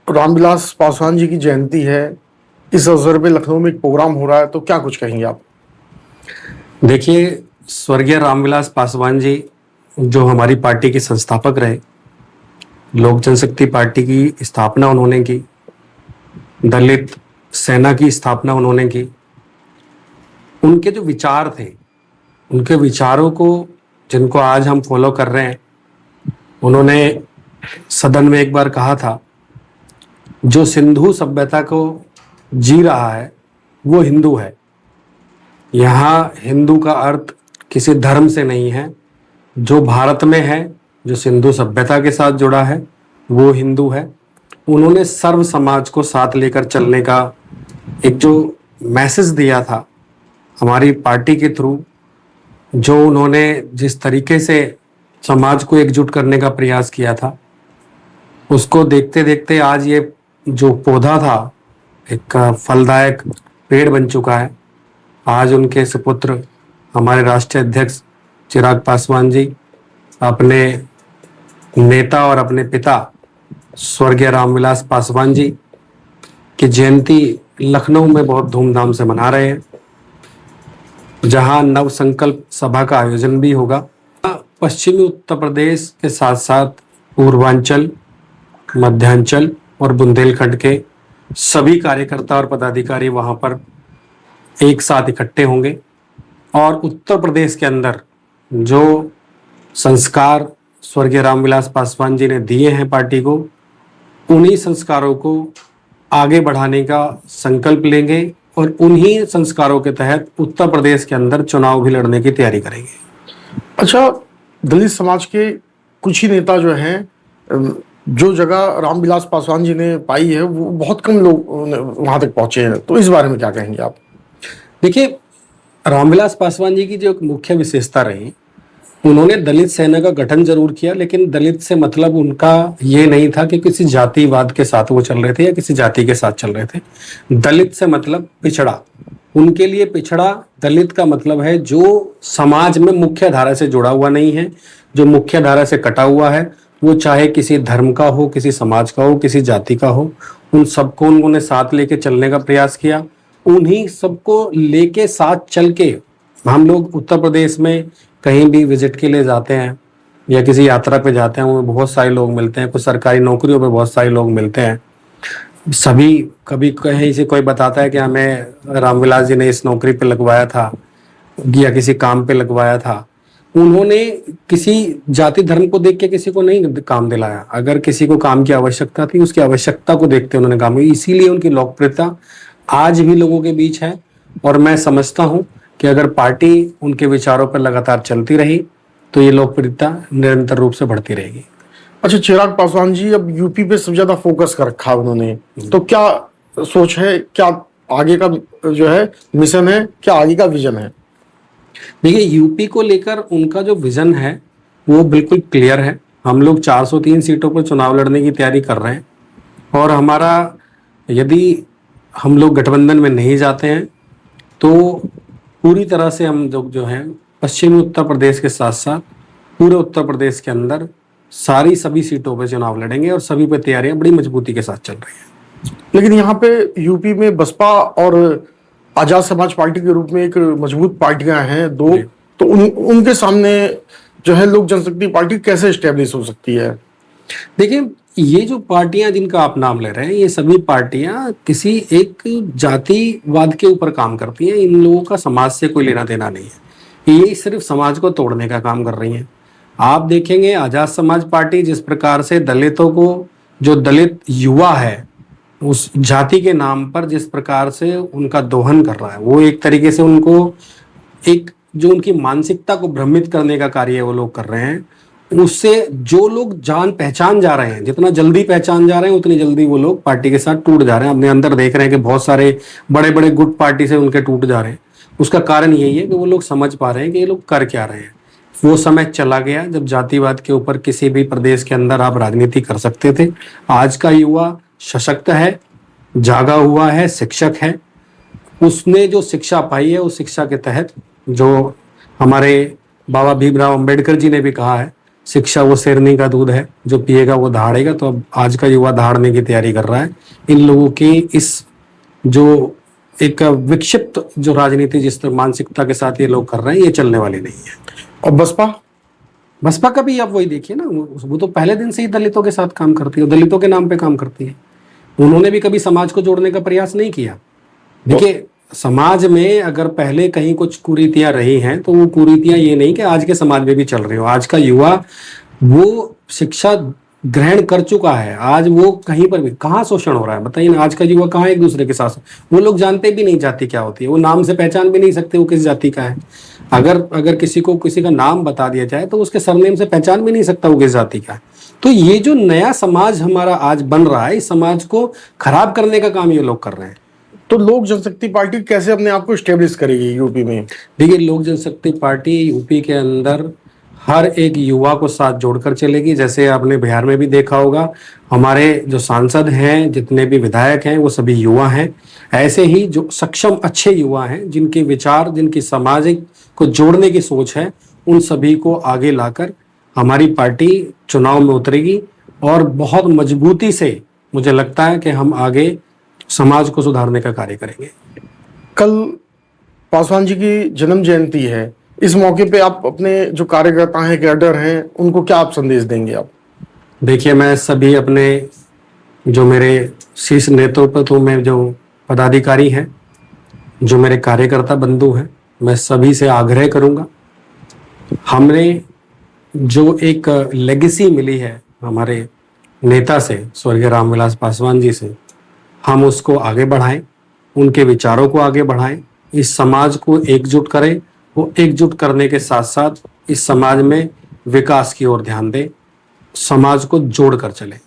रामविलास पासवान जी की जयंती है। इस अवसर पे लखनऊ में एक प्रोग्राम हो रहा है, तो क्या कुछ कहेंगे आप? देखिए, स्वर्गीय रामविलास पासवान जी जो हमारी पार्टी के संस्थापक रहे, लोक जनशक्ति पार्टी की स्थापना उन्होंने की, दलित सेना की स्थापना उन्होंने की। उनके जो विचार थे, उनके विचारों को जिनको आज हम फॉलो कर रहे हैं, उन्होंने सदन में एक बार कहा था, जो सिंधु सभ्यता को जी रहा है वो हिंदू है। यहाँ हिंदू का अर्थ किसी धर्म से नहीं है। जो भारत में है, जो सिंधु सभ्यता के साथ जुड़ा है, वो हिंदू है। उन्होंने सर्व समाज को साथ लेकर चलने का एक जो मैसेज दिया था हमारी पार्टी के थ्रू, जो उन्होंने जिस तरीके से समाज को एकजुट करने का प्रयास किया था, उसको देखते देखते आज ये जो पौधा था एक फलदायक पेड़ बन चुका है। आज उनके सुपुत्र हमारे राष्ट्रीय अध्यक्ष चिराग पासवान जी अपने नेता और अपने पिता स्वर्गीय रामविलास पासवान जी की जयंती लखनऊ में बहुत धूमधाम से मना रहे हैं, जहां नव संकल्प सभा का आयोजन भी होगा। पश्चिमी उत्तर प्रदेश के साथ साथ पूर्वांचल, मध्यांचल और बुंदेलखंड के सभी कार्यकर्ता और पदाधिकारी वहां पर एक साथ इकट्ठे होंगे और उत्तर प्रदेश के अंदर जो संस्कार स्वर्गीय रामविलास पासवान जी ने दिए हैं पार्टी को, उन्हीं संस्कारों को आगे बढ़ाने का संकल्प लेंगे और उन्हीं संस्कारों के तहत उत्तर प्रदेश के अंदर चुनाव भी लड़ने की तैयारी करेंगे। अच्छा, दलित समाज के कुछ ही नेता जो हैं, जो जगह रामविलास पासवान जी ने पाई है वो बहुत कम लोग वहां तक पहुंचे हैं, तो इस बारे में क्या कहेंगे आप? देखिए, रामविलास पासवान जी की जो एक मुख्य विशेषता रही, उन्होंने दलित सेना का गठन जरूर किया, लेकिन दलित से मतलब उनका ये नहीं था कि किसी जातिवाद के साथ वो चल रहे थे या किसी जाति के साथ चल रहे थे। दलित से मतलब पिछड़ा। उनके लिए पिछड़ा दलित का मतलब है जो समाज में मुख्य धारा से जुड़ा हुआ नहीं है, जो मुख्य धारा से कटा हुआ है, वो चाहे किसी धर्म का हो, किसी समाज का हो, किसी जाति का हो, उन सबको उन्होंने साथ लेके चलने का प्रयास किया। उन्हीं सबको लेके साथ चल के हम लोग उत्तर प्रदेश में कहीं भी विजिट के लिए जाते हैं या किसी यात्रा पे जाते हैं, उनमें बहुत सारे लोग मिलते हैं, कुछ सरकारी नौकरियों पे बहुत सारे लोग मिलते हैं। सभी कभी कहीं से कोई बताता है कि हमें रामविलास जी ने इस नौकरी पे लगवाया था या किसी काम पे लगवाया था। उन्होंने किसी जाति धर्म को देख के किसी को नहीं काम दिलाया। अगर किसी को काम की आवश्यकता थी, उसकी आवश्यकता को देखते उन्होंने काम किया। इसीलिए उनकी लोकप्रियता आज भी लोगों के बीच है और मैं समझता हूं कि अगर पार्टी उनके विचारों पर लगातार चलती रही तो ये लोकप्रियता निरंतर रूप से बढ़ती रहेगी। अच्छा, चिराग पासवान जी अब यूपी पे सबसे ज्यादा फोकस कर रखा है उन्होंने, तो क्या सोच है, क्या आगे का जो है मिशन है, क्या आगे का विजन है? देखिए, यूपी को लेकर उनका जो विजन है वो बिल्कुल क्लियर है। हम लोग 403 सीटों पर चुनाव लड़ने की तैयारी कर रहे हैं और हमारा, यदि हम लोग गठबंधन में नहीं जाते हैं तो पूरी तरह से हम लोग जो हैं पश्चिमी उत्तर प्रदेश के साथ साथ पूरे उत्तर प्रदेश के अंदर सारी सभी सीटों पे चुनाव लड़ेंगे और सभी पे तैयारियां बड़ी मजबूती के साथ चल रही हैं। लेकिन यहाँ पे यूपी में बसपा और आजाद समाज पार्टी के रूप में एक मजबूत पार्टियां हैं दो, तो उनके सामने जो है लोक जनशक्ति पार्टी कैसे स्टेब्लिश हो सकती है? देखिए, ये जो पार्टियां जिनका आप नाम ले रहे हैं, ये सभी पार्टियां किसी एक जातिवाद के ऊपर काम करती हैं। इन लोगों का समाज से कोई लेना देना नहीं है। ये सिर्फ समाज को तोड़ने का काम कर रही हैं। आप देखेंगे आजाद समाज पार्टी जिस प्रकार से दलितों को, जो दलित युवा है, उस जाति के नाम पर जिस प्रकार से उनका दोहन कर रहा है, वो एक तरीके से उनको एक जो उनकी मानसिकता को भ्रमित करने का कार्य वो लोग कर रहे हैं। उससे जो लोग जान पहचान जा रहे हैं, जितना जल्दी पहचान जा रहे हैं उतनी जल्दी वो लोग पार्टी के साथ टूट जा रहे हैं। अपने अंदर देख रहे हैं कि बहुत सारे बड़े बड़े गुट पार्टी से उनके टूट जा रहे हैं। उसका कारण यही है कि वो लोग समझ पा रहे हैं कि ये लोग कर क्या रहे हैं। वो समय चला गया जब जातिवाद के ऊपर किसी भी प्रदेश के अंदर आप राजनीति कर सकते थे। आज का युवा सशक्त है, जागा हुआ है, शिक्षक है। उसने जो शिक्षा पाई है उस शिक्षा के तहत, जो हमारे बाबा भीमराव अंबेडकर जी ने भी कहा है, शिक्षा वो शेरनी का दूध है, जो पिएगा वो दहाड़ेगा। तो अब आज का युवा दहाड़ने की तैयारी कर रहा है। इन लोगों की इस जो एक विक्षिप्त जो राजनीति जिस तरह मानसिकता के साथ ये लोग कर रहे हैं, ये चलने वाली नहीं है। और बसपा का भी आप वही देखिए ना, वो तो पहले दिन से ही दलितों के साथ काम करती है, दलितों के नाम पे काम करती है। उन्होंने भी कभी समाज को जोड़ने का प्रयास नहीं किया। देखिए, समाज में अगर पहले कहीं कुछ कुरीतियां रही हैं तो वो कुरीतियां ये नहीं कि आज के समाज में भी चल रही हो। आज का युवा वो शिक्षा ग्रहण कर चुका है। आज वो कहीं पर भी कहाँ शोषण हो रहा है बताइए ना। आज का युवा कहाँ एक दूसरे के साथ, वो लोग जानते भी नहीं जाति क्या होती है, वो नाम से पहचान भी नहीं सकते वो किस जाति का है। अगर किसी को किसी का नाम बता दिया जाए तो उसके सरनेम से पहचान भी नहीं सकता वो किस जाति का है। तो ये जो नया समाज हमारा आज बन रहा है, इस समाज को खराब करने का काम ये लोग कर रहे हैं। तो लोक जनशक्ति पार्टी कैसे अपने आप को स्टेब्लिश करेगी यूपी में? देखिए, लोक जनशक्ति पार्टी यूपी के अंदर हर एक युवा को साथ जोड़कर चलेगी। जैसे आपने बिहार में भी देखा होगा, हमारे जो सांसद हैं, जितने भी विधायक हैं, वो सभी युवा हैं। ऐसे ही जो सक्षम अच्छे युवा हैं, जिनके विचार, जिनकी सामाजिक को जोड़ने की सोच है, उन सभी को आगे लाकर हमारी पार्टी चुनाव में उतरेगी और बहुत मजबूती से मुझे लगता है कि हम आगे समाज को सुधारने का कार्य करेंगे। कल पासवान जी की जन्म जयंती है, इस मौके पे आप अपने जो कार्यकर्ता हैं, कैडर हैं, उनको क्या आप संदेश देंगे आप? देखिए, मैं सभी अपने जो मेरे शीर्ष नेतृत्व में जो पदाधिकारी हैं, जो मेरे कार्यकर्ता बंधु हैं, मैं सभी से आग्रह करूंगा, हमने जो एक लेगेसी मिली है हमारे नेता से, स्वर्गीय रामविलास पासवान जी से, हम उसको आगे बढ़ाएं, उनके विचारों को आगे बढ़ाएं, इस समाज को एकजुट करें। वो एकजुट करने के साथ साथ इस समाज में विकास की ओर ध्यान दें, समाज को जोड़ कर चलें।